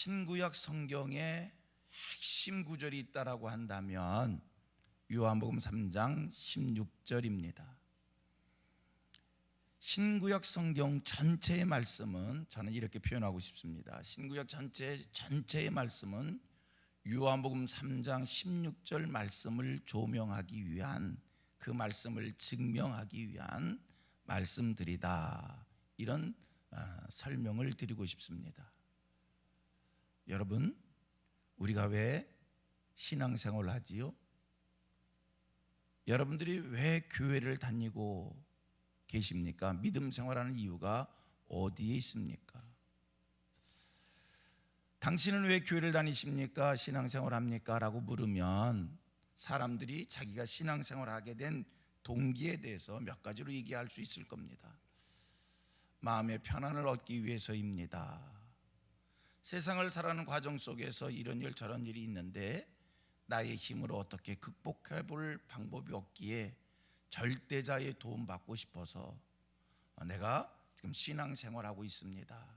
신구약 성경에 핵심 구절이 있다라고 한다면 요한복음 3장 16절입니다. 신구약 성경 전체의 말씀은 저는 이렇게 표현하고 싶습니다. 신구약 전체의 말씀은 요한복음 3장 16절 말씀을 조명하기 위한, 그 말씀을 증명하기 위한 말씀들이다, 이런 설명을 드리고 싶습니다. 여러분, 우리가 왜 신앙생활을 하지요? 여러분들이 왜 교회를 다니고 계십니까? 믿음 생활하는 이유가 어디에 있습니까? 당신은 왜 교회를 다니십니까? 신앙생활 합니까? 라고 물으면 사람들이 자기가 신앙생활을 하게 된 동기에 대해서 몇 가지로 얘기할 수 있을 겁니다. 마음의 편안을 얻기 위해서입니다. 세상을 살아가는 과정 속에서 이런 일 저런 일이 있는데 나의 힘으로 어떻게 극복해 볼 방법이 없기에 절대자의 도움 받고 싶어서 내가 지금 신앙생활하고 있습니다.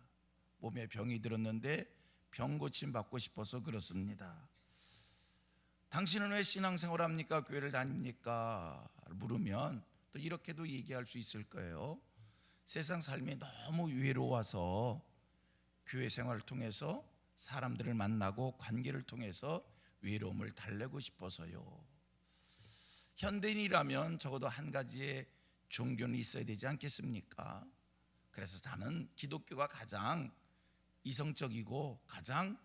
몸에 병이 들었는데 병 고침 받고 싶어서 그렇습니다. 당신은 왜 신앙생활 합니까? 교회를 다닙니까? 물으면 또 이렇게도 얘기할 수 있을 거예요. 세상 삶이 너무 외로워서 교회 생활을 통해서 사람들을 만나고 관계를 통해서 외로움을 달래고 싶어서요. 현대인이라면 적어도 한 가지의 종교는 있어야 되지 않겠습니까? 그래서 저는 기독교가 가장 이성적이고 가장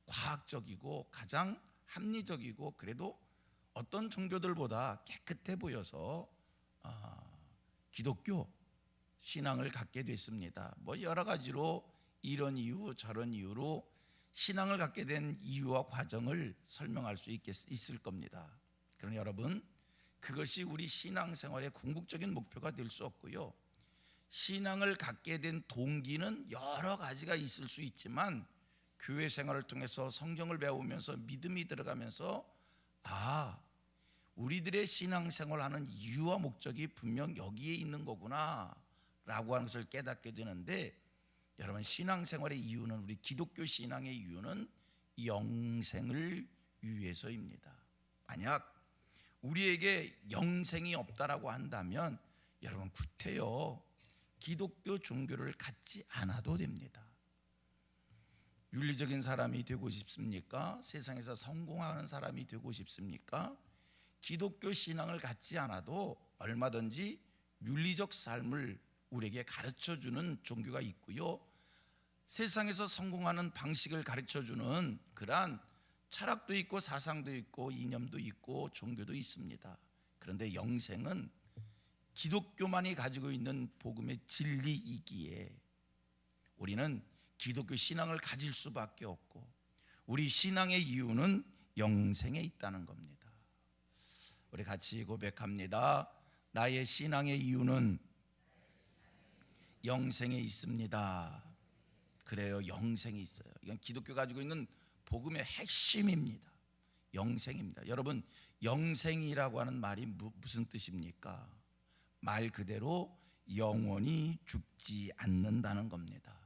과학적이고 가장 합리적이고 그래도 어떤 종교들보다 깨끗해 보여서 기독교 신앙을 갖게 됐습니다. 뭐 여러 가지로 이런 이유 저런 이유로 신앙을 갖게 된 이유와 과정을 설명할 수 있을 겁니다. 그러나 여러분, 그것이 우리 신앙생활의 궁극적인 목표가 될 수 없고요. 신앙을 갖게 된 동기는 여러 가지가 있을 수 있지만 교회 생활을 통해서 성경을 배우면서 믿음이 들어가면서 우리들의 신앙생활하는 이유와 목적이 분명 여기에 있는 거구나 라고 하는 것을 깨닫게 되는데, 여러분, 신앙생활의 이유는, 우리 기독교 신앙의 이유는 영생을 위해서입니다. 만약 우리에게 영생이 없다라고 한다면 여러분, 구태여 기독교 종교를 갖지 않아도 됩니다. 윤리적인 사람이 되고 싶습니까? 세상에서 성공하는 사람이 되고 싶습니까? 기독교 신앙을 갖지 않아도 얼마든지 윤리적 삶을 우리에게 가르쳐주는 종교가 있고요, 세상에서 성공하는 방식을 가르쳐주는 그러한 철학도 있고 사상도 있고 이념도 있고 종교도 있습니다. 그런데 영생은 기독교만이 가지고 있는 복음의 진리이기에 우리는 기독교 신앙을 가질 수밖에 없고, 우리 신앙의 이유는 영생에 있다는 겁니다. 우리 같이 고백합니다. 나의 신앙의 이유는 영생에 있습니다. 그래요, 영생이 있어요. 이건 기독교 가지고 있는 복음의 핵심입니다. 영생입니다. 여러분, 영생이라고 하는 말이 무슨 뜻입니까? 말 그대로 영원히 죽지 않는다는 겁니다.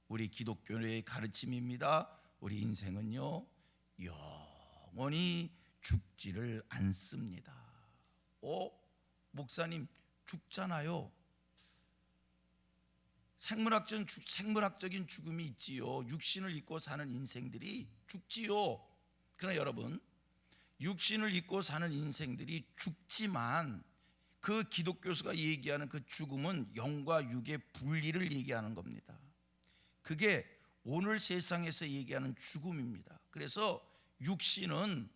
우리 기독교의 가르침입니다. 우리 인생은요, 영원히 죽지를 않습니다. 목사님, 죽잖아요. 생물학적인 죽음이 있지요. 육신을 입고 사는 인생들이 죽지요. 그러나 여러분, 육신을 입고 사는 인생들이 죽지만 그 기독교서가 얘기하는 그 죽음은 영과 육의 분리를 얘기하는 겁니다. 그게 오늘 세상에서 얘기하는 죽음입니다. 그래서 육신은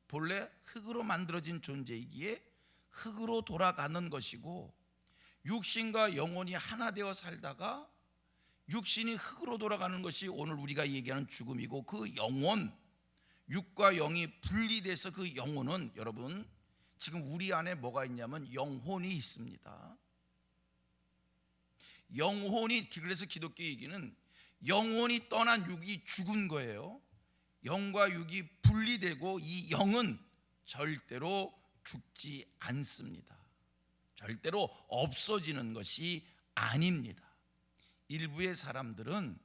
본래 흙으로 만들어진 존재이기에 흙으로 돌아가는 것이고, 육신과 영혼이 하나 되어 살다가 육신이 흙으로 돌아가는 것이 오늘 우리가 얘기하는 죽음이고, 그 영혼, 육과 영이 분리돼서 그 영혼은, 여러분, 지금 우리 안에 뭐가 있냐면 영혼이 있습니다. 영혼이, 그래서 기독교 얘기는 영혼이 떠난 육이 죽은 거예요. 영과 육이 분리되고 이 영은 절대로 죽지 않습니다. 절대로 없어지는 것이 아닙니다. 일부의 사람들은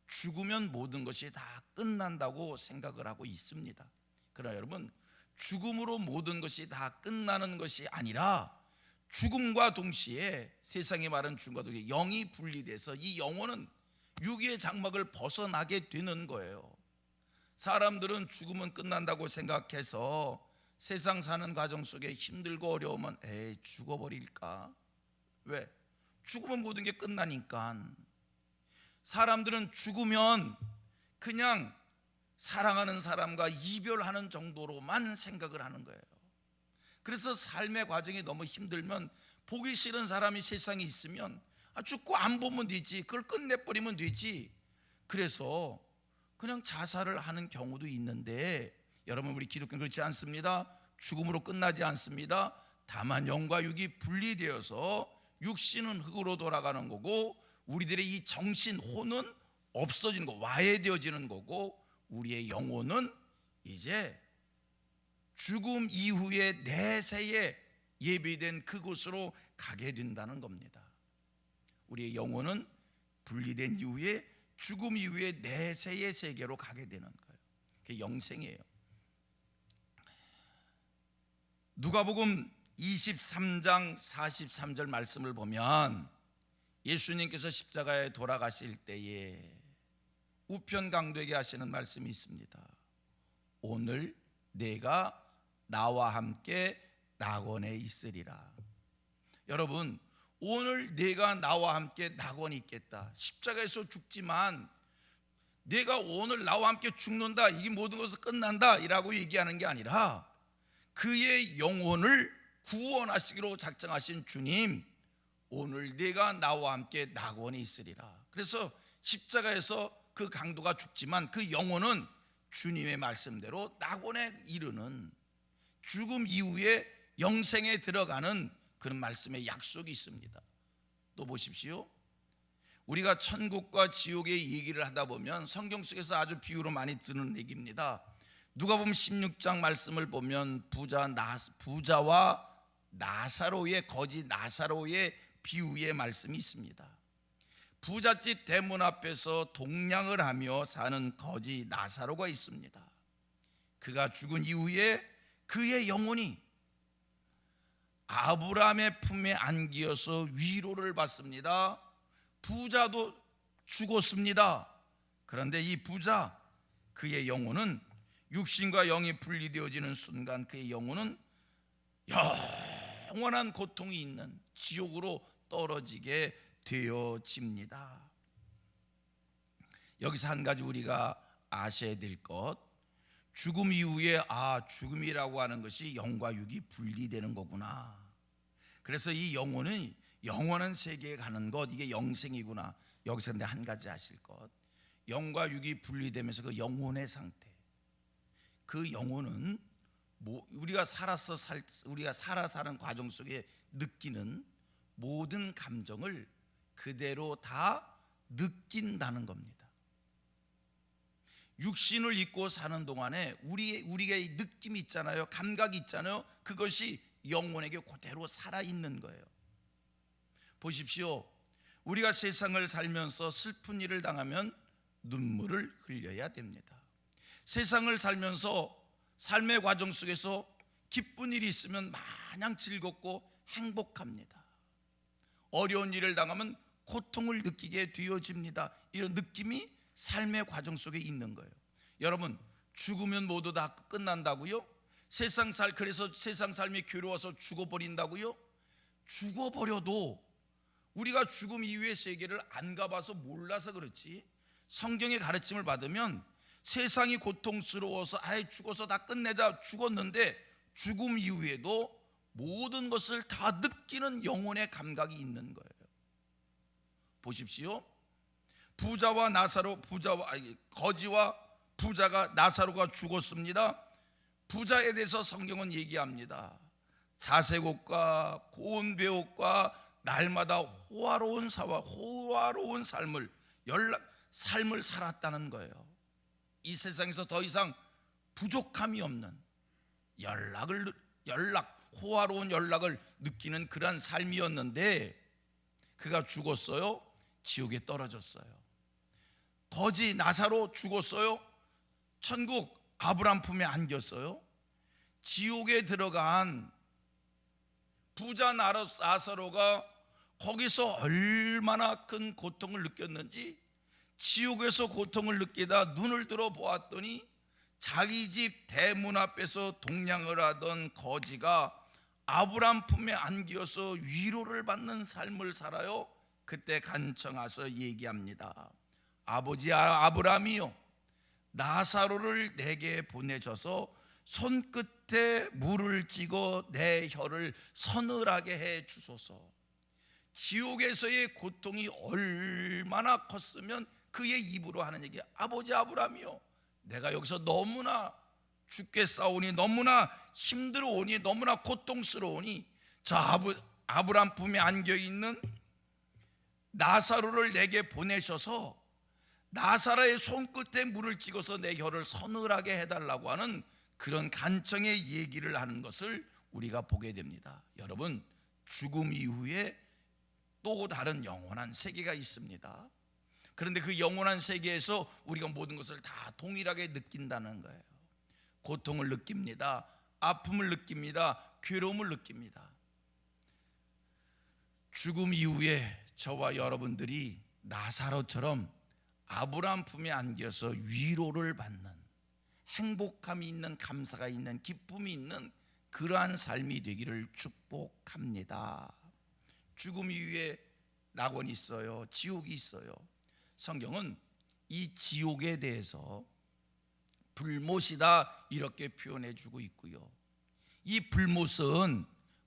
죽으면 모든 것이 다 끝난다고 생각을 하고 있습니다. 그러나 여러분, 죽음으로 모든 것이 다 끝나는 것이 아니라 죽음과 동시에, 세상에 말하는 죽음과 동시에 영이 분리돼서 이 영혼은 육의 장막을 벗어나게 되는 거예요. 사람들은 죽으면 끝난다고 생각해서 세상 사는 과정 속에 힘들고 어려우면 에이 죽어버릴까? 왜? 죽으면 모든 게 끝나니까. 사람들은 죽으면 그냥 사랑하는 사람과 이별하는 정도로만 생각을 하는 거예요. 그래서 삶의 과정이 너무 힘들면 보기 싫은 사람이 세상에 있으면 죽고 안 보면 되지, 그걸 끝내버리면 되지. 그래서 그냥 자살을 하는 경우도 있는데, 여러분, 우리 기독교는 그렇지 않습니다. 죽음으로 끝나지 않습니다. 다만 영과 육이 분리되어서 육신은 흙으로 돌아가는 거고, 우리들의 이 정신, 혼은 없어지는 거, 와해되어지는 거고, 우리의 영혼은 이제 죽음 이후에 내세에 예비된 그곳으로 가게 된다는 겁니다. 우리의 영혼은 분리된 이후에 죽음 이후에 내세의 세계로 가게 되는 거예요. 그게 영생이에요. 누가복음 23장 43절 말씀을 보면 예수님께서 십자가에 돌아가실 때에 우편 강도에게 하시는 말씀이 있습니다. 오늘 내가 나와 함께 낙원에 있으리라. 여러분, 오늘 내가 나와 함께 낙원에 있겠다. 십자가에서 죽지만 내가 오늘 나와 함께 죽는다, 이게 모든 것은 끝난다 이라고 얘기하는 게 아니라 그의 영혼을 구원하시기로 작정하신 주님, 오늘 내가 나와 함께 낙원에 있으리라. 그래서 십자가에서 그 강도가 죽지만 그 영혼은 주님의 말씀대로 낙원에 이르는, 죽음 이후에 영생에 들어가는 그런 말씀의 약속이 있습니다. 또 보십시오. 우리가 천국과 지옥의 얘기를 하다 보면 성경 속에서 아주 비유로 많이 듣는 얘기입니다. 누가복음 16장 말씀을 보면 부자와 나사로의, 거지 나사로의 비유의 말씀이 있습니다. 부잣집 대문 앞에서 동냥을 하며 사는 거지 나사로가 있습니다. 그가 죽은 이후에 그의 영혼이 아브라함의 품에 안기어서 위로를 받습니다. 부자도 죽었습니다. 그런데 이 부자, 그의 영혼은 육신과 영이 분리되어지는 순간 그의 영혼은 영원한 고통이 있는 지옥으로 떨어지게 되어집니다. 여기서 한 가지 우리가 아셔야 될 것, 죽음 이후에 죽음이라고 하는 것이 영과 육이 분리되는 거구나. 그래서 이 영혼은 영원한 세계에 가는 것, 이게 영생이구나. 여기서 근데 한 가지 아실 것, 영과 육이 분리되면서 그 영혼의 상태, 그 영혼은 우리가 살아 사는 과정 속에 느끼는 모든 감정을 그대로 다 느낀다는 겁니다. 육신을 입고 사는 동안에 우리가 이 느낌이 있잖아요, 감각이 있잖아요. 그것이 영혼에게 그대로 살아있는 거예요. 보십시오. 우리가 세상을 살면서 슬픈 일을 당하면 눈물을 흘려야 됩니다. 세상을 살면서 삶의 과정 속에서 기쁜 일이 있으면 마냥 즐겁고 행복합니다. 어려운 일을 당하면 고통을 느끼게 되어집니다. 이런 느낌이 삶의 과정 속에 있는 거예요. 여러분, 죽으면 모두 다 끝난다고요? 그래서 세상 삶이 괴로워서 죽어버린다고요? 죽어버려도 우리가 죽음 이후의 세계를 안 가봐서 몰라서 그렇지, 성경의 가르침을 받으면 세상이 고통스러워서 죽어서 다 끝내자, 죽었는데 죽음 이후에도 모든 것을 다 느끼는 영혼의 감각이 있는 거예요. 보십시오. 거지와 부자가, 나사로가 죽었습니다. 부자에 대해서 성경은 얘기합니다. 자색옷과 고운 배옷과 날마다 호화로운 삶을 살았다는 거예요. 이 세상에서 더 이상 부족함이 없는 호화로운 연락을 느끼는 그러한 삶이었는데 그가 죽었어요. 지옥에 떨어졌어요. 거지 나사로 죽었어요? 천국 아브람 품에 안겼어요? 지옥에 들어간 부자 나사로가 거기서 얼마나 큰 고통을 느꼈는지, 지옥에서 고통을 느끼다 눈을 들어 보았더니 자기 집 대문 앞에서 동냥을 하던 거지가 아브람 품에 안기어서 위로를 받는 삶을 살아요. 그때 간청하서 얘기합니다. 아버지 아브람이요, 나사로를 내게 보내셔서 손끝에 물을 찍어 내 혀를 서늘하게 해 주소서. 지옥에서의 고통이 얼마나 컸으면 그의 입으로 하는 얘기, 아버지 아브람이요, 내가 여기서 너무나 죽겠사오니, 너무나 힘들어오니, 너무나 고통스러우니 저 아브람 품에 안겨있는 나사로를 내게 보내셔서 나사로의 손끝에 물을 찍어서 내 혀를 서늘하게 해달라고 하는 그런 간청의 얘기를 하는 것을 우리가 보게 됩니다. 여러분, 죽음 이후에 또 다른 영원한 세계가 있습니다. 그런데 그 영원한 세계에서 우리가 모든 것을 다 동일하게 느낀다는 거예요. 고통을 느낍니다. 아픔을 느낍니다. 괴로움을 느낍니다. 죽음 이후에 저와 여러분들이 나사로처럼 아브람 품에 안겨서 위로를 받는, 행복함이 있는, 감사가 있는, 기쁨이 있는 그러한 삶이 되기를 축복합니다. 죽음 이후에 낙원이 있어요. 지옥이 있어요. 성경은 이 지옥에 대해서 불못이다 이렇게 표현해 주고 있고요. 이 불못은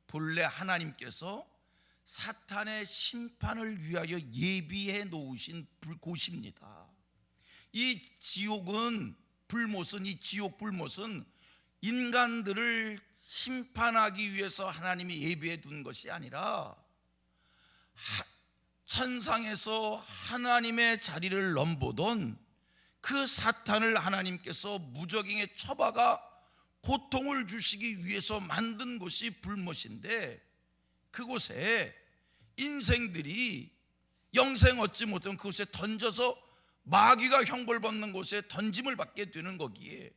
본래 하나님께서 사탄의 심판을 위하여 예비해 놓으신 곳입니다. 이 지옥은, 불못은, 이 지옥 불못은 인간들을 심판하기 위해서 하나님이 예비해 둔 것이 아니라 천상에서 하나님의 자리를 넘보던 그 사탄을 하나님께서 무적행에 처박아 고통을 주시기 위해서 만든 곳이 불못인데, 그곳에 인생들이 영생 얻지 못하면 그곳에 던져서 마귀가 형벌받는 곳에 던짐을 받게 되는 거기에,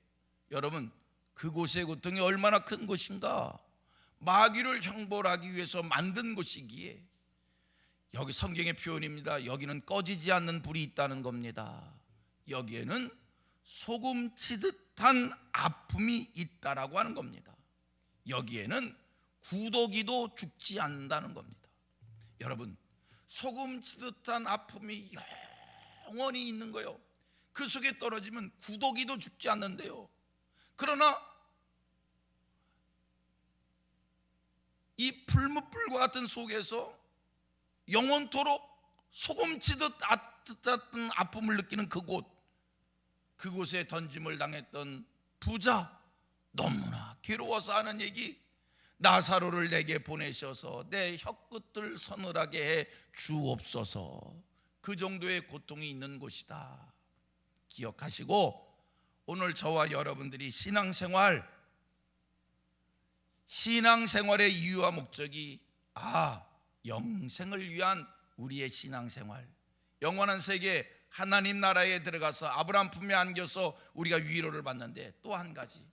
여러분, 그곳의 고통이 얼마나 큰 것인가. 마귀를 형벌하기 위해서 만든 곳이기에, 여기 성경의 표현입니다. 여기는 꺼지지 않는 불이 있다는 겁니다. 여기에는 소금 치듯한 아픔이 있다라고 하는 겁니다. 여기에는 구더기도 죽지 않는다는 겁니다. 여러분, 소금 치듯한 아픔이 영원히 있는 거예요. 그 속에 떨어지면 구더기도 죽지 않는데요. 그러나 이 풀무불과 같은 속에서 영원토록 소금 치듯 따뜻한 아픔을 느끼는 그곳에 던짐을 당했던 부자, 너무나 괴로워서 하는 얘기, 나사로를 내게 보내셔서 내 혀끝을 서늘하게 해 주옵소서. 그 정도의 고통이 있는 곳이다 기억하시고, 오늘 저와 여러분들이 신앙생활의 이유와 목적이 영생을 위한 우리의 신앙생활, 영원한 세계 하나님 나라에 들어가서 아브람 품에 안겨서 우리가 위로를 받는데, 또 한 가지,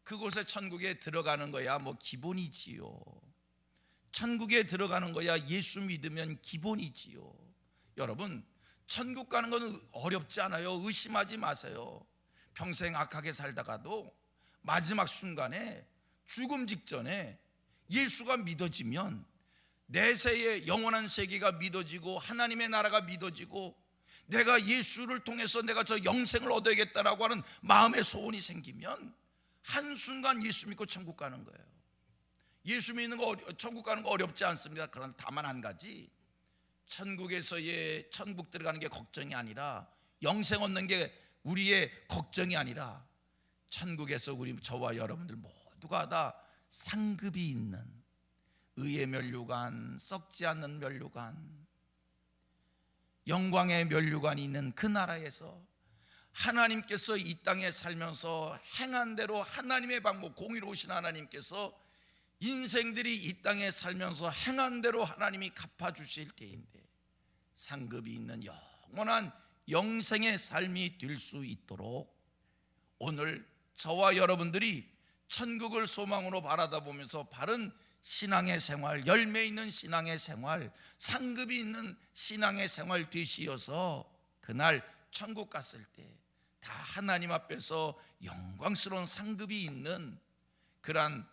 그곳에 천국에 들어가는 거야 뭐 기본이지요. 천국에 들어가는 거야 예수 믿으면 기본이지요. 여러분, 천국 가는 건 어렵지 않아요. 의심하지 마세요. 평생 악하게 살다가도 마지막 순간에, 죽음 직전에 예수가 믿어지면 내세의 영원한 세계가 믿어지고 하나님의 나라가 믿어지고 내가 예수를 통해서 내가 저 영생을 얻어야겠다라고 하는 마음의 소원이 생기면 한순간 예수 믿고 천국 가는 거예요. 예수 믿는 거, 천국 가는 거 어렵지 않습니다. 그러나 다만 한 가지, 천국에서의 천국 들어가는 게 걱정이 아니라, 영생 얻는 게 우리의 걱정이 아니라, 천국에서 저와 여러분들 모두가 다 상급이 있는 의의 면류관, 썩지 않는 면류관, 영광의 면류관이 있는 그 나라에서 하나님께서 이 땅에 살면서 행한 대로 하나님의 방법, 공의로우신 하나님께서 인생들이 이 땅에 살면서 행한 대로 하나님이 갚아주실 때인데, 상급이 있는 영원한 영생의 삶이 될 수 있도록 오늘 저와 여러분들이 천국을 소망으로 바라다 보면서 바른 신앙의 생활, 열매 있는 신앙의 생활, 상급이 있는 신앙의 생활 되시어서 그날 천국 갔을 때 다 하나님 앞에서 영광스러운 상급이 있는 그러한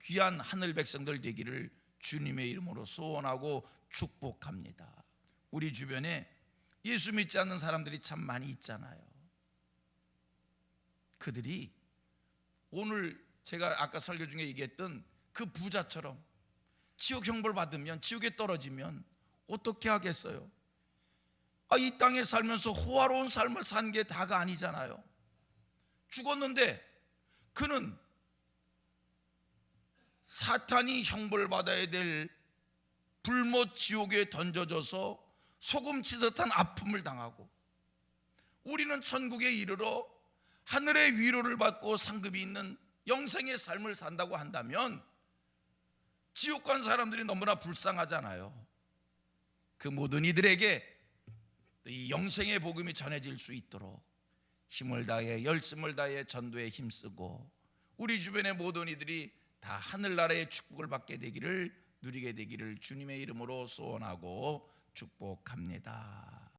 귀한 하늘 백성들 되기를 주님의 이름으로 소원하고 축복합니다. 우리 주변에 예수 믿지 않는 사람들이 참 많이 있잖아요. 그들이 오늘 제가 아까 설교 중에 얘기했던 그 부자처럼 지옥 형벌 받으면, 지옥에 떨어지면 어떻게 하겠어요? 이 땅에 살면서 호화로운 삶을 산 게 다가 아니잖아요. 죽었는데 그는 사탄이 형벌받아야 될 불못 지옥에 던져져서 소금 치듯한 아픔을 당하고, 우리는 천국에 이르러 하늘의 위로를 받고 상급이 있는 영생의 삶을 산다고 한다면 지옥 간 사람들이 너무나 불쌍하잖아요. 그 모든 이들에게 이 영생의 복음이 전해질 수 있도록 힘을 다해 열심을 다해 전도에 힘쓰고 우리 주변의 모든 이들이 다 하늘나라의 축복을 받게 되기를, 누리게 되기를 주님의 이름으로 소원하고 축복합니다.